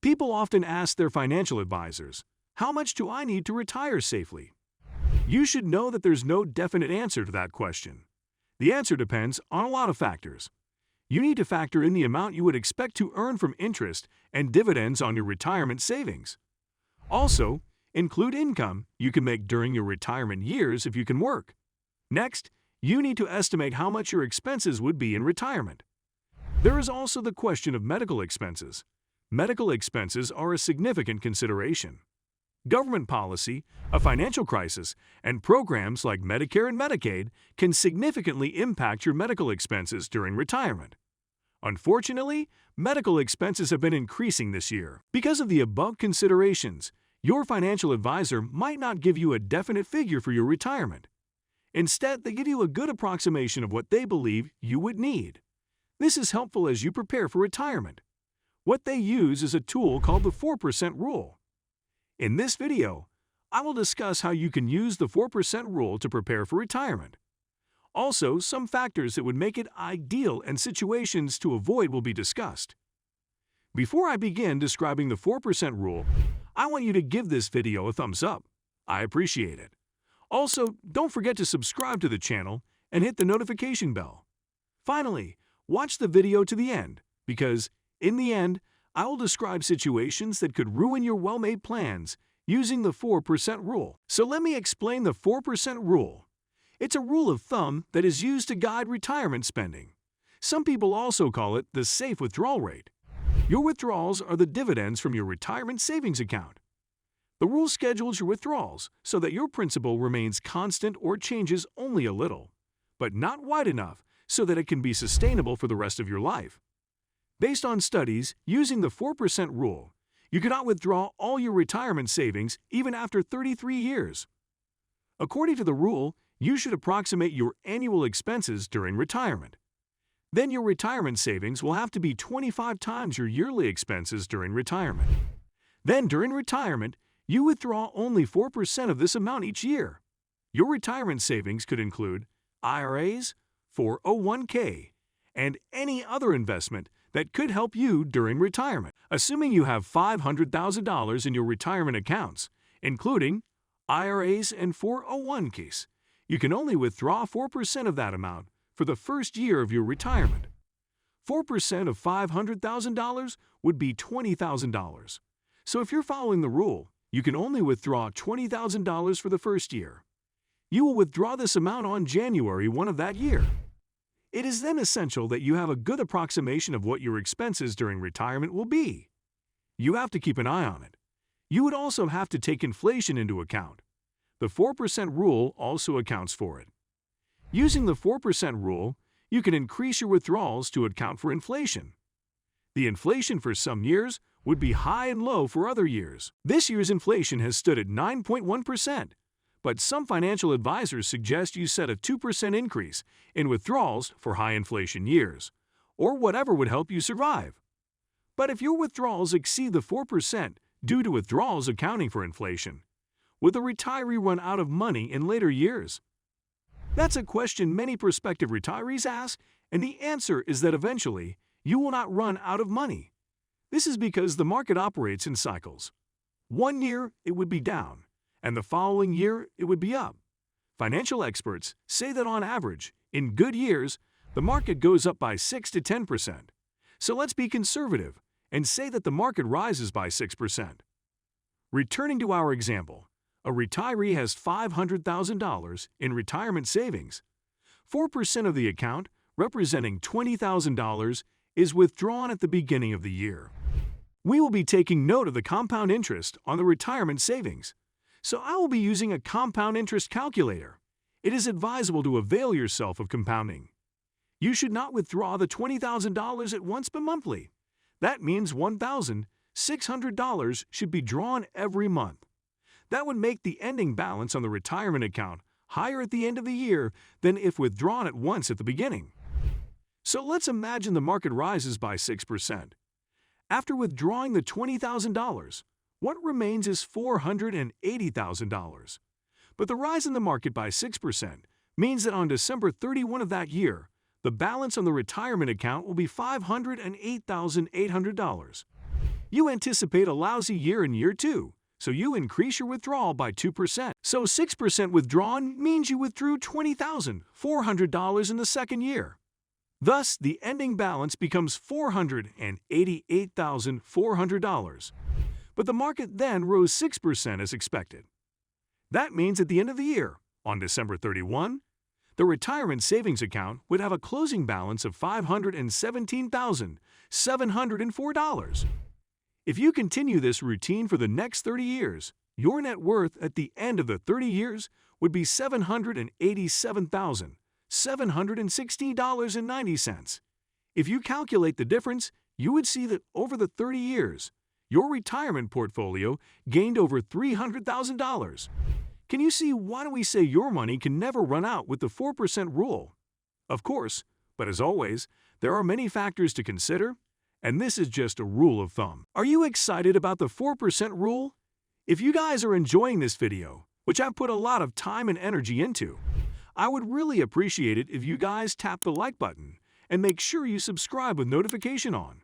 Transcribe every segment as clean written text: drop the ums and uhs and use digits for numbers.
People often ask their financial advisors, "How much do I need to retire safely?" You should know that there's no definite answer to that question. The answer depends on a lot of factors. You need to factor in the amount you would expect to earn from interest and dividends on your retirement savings. Also, include income you can make during your retirement years if you can work. Next, you need to estimate how much your expenses would be in retirement. There is also the question of medical expenses. Medical expenses are a significant consideration. Government policy, a financial crisis, and programs like Medicare and Medicaid can significantly impact your medical expenses during retirement. Unfortunately, medical expenses have been increasing this year. Because of the above considerations, your financial advisor might not give you a definite figure for your retirement. Instead, they give you a good approximation of what they believe you would need. This is helpful as you prepare for retirement. What they use is a tool called the 4% rule. In this video, I will discuss how you can use the 4% rule to prepare for retirement. Also, some factors that would make it ideal and situations to avoid will be discussed. Before I begin describing the 4% rule, I want you to give this video a thumbs up. I appreciate it. Also, don't forget to subscribe to the channel and hit the notification bell. Finally, watch the video to the end, because, in the end, I will describe situations that could ruin your well-made plans using the 4% rule. So let me explain the 4% rule. It's a rule of thumb that is used to guide retirement spending. Some people also call it the safe withdrawal rate. Your withdrawals are the dividends from your retirement savings account. The rule schedules your withdrawals so that your principal remains constant or changes only a little, but not wide enough so that it can be sustainable for the rest of your life. Based on studies using the 4% rule, you cannot withdraw all your retirement savings even after 33 years. According to the rule, you should approximate your annual expenses during retirement. Then your retirement savings will have to be 25 times your yearly expenses during retirement. Then during retirement, you withdraw only 4% of this amount each year. Your retirement savings could include IRAs, 401k, and any other investment that could help you during retirement. Assuming you have $500,000 in your retirement accounts, including IRAs and 401ks, you can only withdraw 4% of that amount for the first year of your retirement. 4% of $500,000 would be $20,000. So if you're following the rule, you can only withdraw $20,000 for the first year. You will withdraw this amount on January 1 of that year. It is then essential that you have a good approximation of what your expenses during retirement will be. You have to keep an eye on it. You would also have to take inflation into account. The 4% rule also accounts for it. Using the 4% rule, you can increase your withdrawals to account for inflation. The inflation for some years would be high and low for other years. This year's inflation has stood at 9.1%, but some financial advisors suggest you set a 2% increase in withdrawals for high inflation years, or whatever would help you survive. But if your withdrawals exceed the 4% due to withdrawals accounting for inflation, would the retiree run out of money in later years? That's a question many prospective retirees ask, and the answer is that eventually, you will not run out of money. This is because the market operates in cycles. One year, it would be down, and the following year, it would be up. Financial experts say that on average, in good years, the market goes up by 6 to 10%. So let's be conservative and say that the market rises by 6%. Returning to our example, a retiree has $500,000 in retirement savings. 4% of the account, representing $20,000, is withdrawn at the beginning of the year. We will be taking note of the compound interest on the retirement savings, so I will be using a compound interest calculator. It is advisable to avail yourself of compounding. You should not withdraw the $20,000 at once but monthly. That means $1,600 should be drawn every month. That would make the ending balance on the retirement account higher at the end of the year than if withdrawn at once at the beginning. So let's imagine the market rises by 6%. After withdrawing the $20,000, what remains is $480,000. But the rise in the market by 6% means that on December 31 of that year, the balance on the retirement account will be $508,800. You anticipate a lousy year in year 2, so you increase your withdrawal by 2%. So 6% withdrawn means you withdrew $20,400 in the second year. Thus, the ending balance becomes $488,400. But the market then rose 6% as expected. That means at the end of the year, on December 31, the retirement savings account would have a closing balance of $517,704. If you continue this routine for the next 30 years, your net worth at the end of the 30 years would be $787,760.90. If you calculate the difference, you would see that over the 30 years, your retirement portfolio gained over $300,000. Can you see why we say your money can never run out with the 4% rule? Of course, but as always, there are many factors to consider, and this is just a rule of thumb. Are you excited about the 4% rule? If you guys are enjoying this video, which I've put a lot of time and energy into, I would really appreciate it if you guys tap the like button and make sure you subscribe with notification on.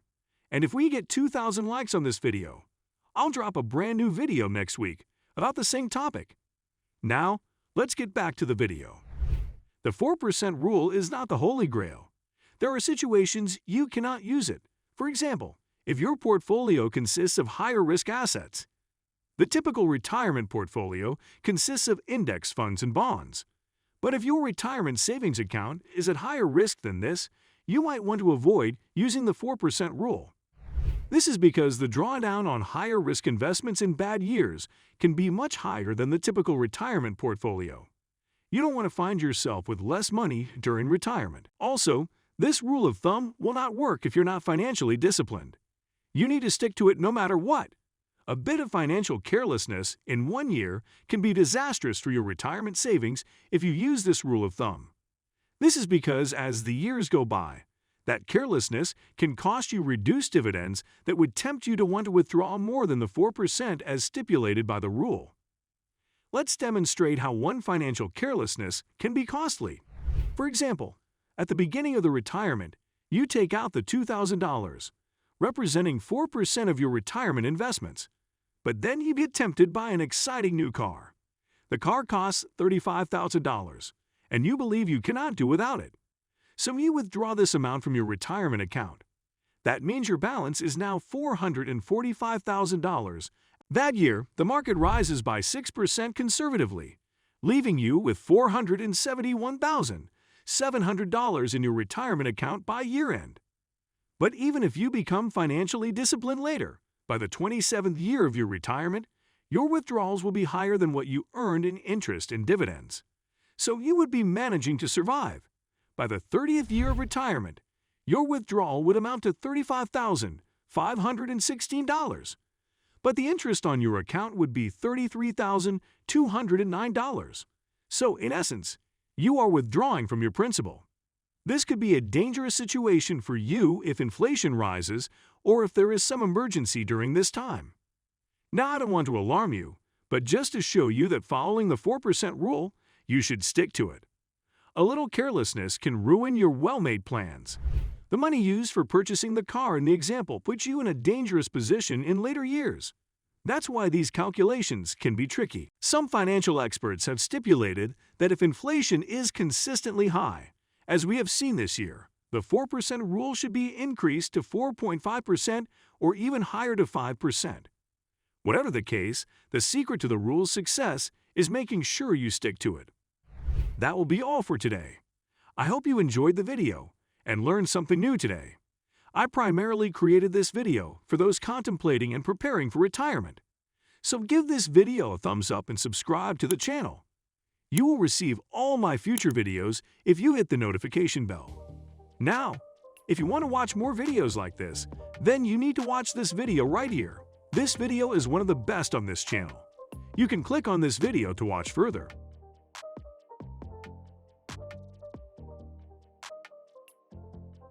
And if we get 2,000 likes on this video, I'll drop a brand new video next week about the same topic. Now, let's get back to the video. The 4% rule is not the holy grail. There are situations you cannot use it. For example, if your portfolio consists of higher-risk assets. The typical retirement portfolio consists of index funds and bonds. But if your retirement savings account is at higher risk than this, you might want to avoid using the 4% rule. This is because the drawdown on higher-risk investments in bad years can be much higher than the typical retirement portfolio. You don't want to find yourself with less money during retirement. Also, this rule of thumb will not work if you're not financially disciplined. You need to stick to it no matter what. A bit of financial carelessness in 1 year can be disastrous for your retirement savings if you use this rule of thumb. This is because as the years go by, that carelessness can cost you reduced dividends that would tempt you to want to withdraw more than the 4% as stipulated by the rule. Let's demonstrate how one financial carelessness can be costly. For example, at the beginning of the retirement, you take out the $2,000, representing 4% of your retirement investments. But then you get tempted by an exciting new car. The car costs $35,000, and you believe you cannot do without it. So you withdraw this amount from your retirement account. That means your balance is now $445,000. That year, the market rises by 6% conservatively, leaving you with $471,700 in your retirement account by year-end. But even if you become financially disciplined later, by the 27th year of your retirement, your withdrawals will be higher than what you earned in interest and dividends. So you would be managing to survive. By the 30th year of retirement, your withdrawal would amount to $35,516. But the interest on your account would be $33,209. So, in essence, you are withdrawing from your principal. This could be a dangerous situation for you if inflation rises or if there is some emergency during this time. Now, I don't want to alarm you, but just to show you that following the 4% rule, you should stick to it. A little carelessness can ruin your well-made plans. The money used for purchasing the car in the example puts you in a dangerous position in later years. That's why these calculations can be tricky. Some financial experts have stipulated that if inflation is consistently high, as we have seen this year, the 4% rule should be increased to 4.5% or even higher to 5%. Whatever the case, the secret to the rule's success is making sure you stick to it. That will be all for today. I hope you enjoyed the video and learned something new today. I primarily created this video for those contemplating and preparing for retirement. So give this video a thumbs up and subscribe to the channel. You will receive all my future videos if you hit the notification bell. Now, if you want to watch more videos like this, then you need to watch this video right here. This video is one of the best on this channel. You can click on this video to watch further.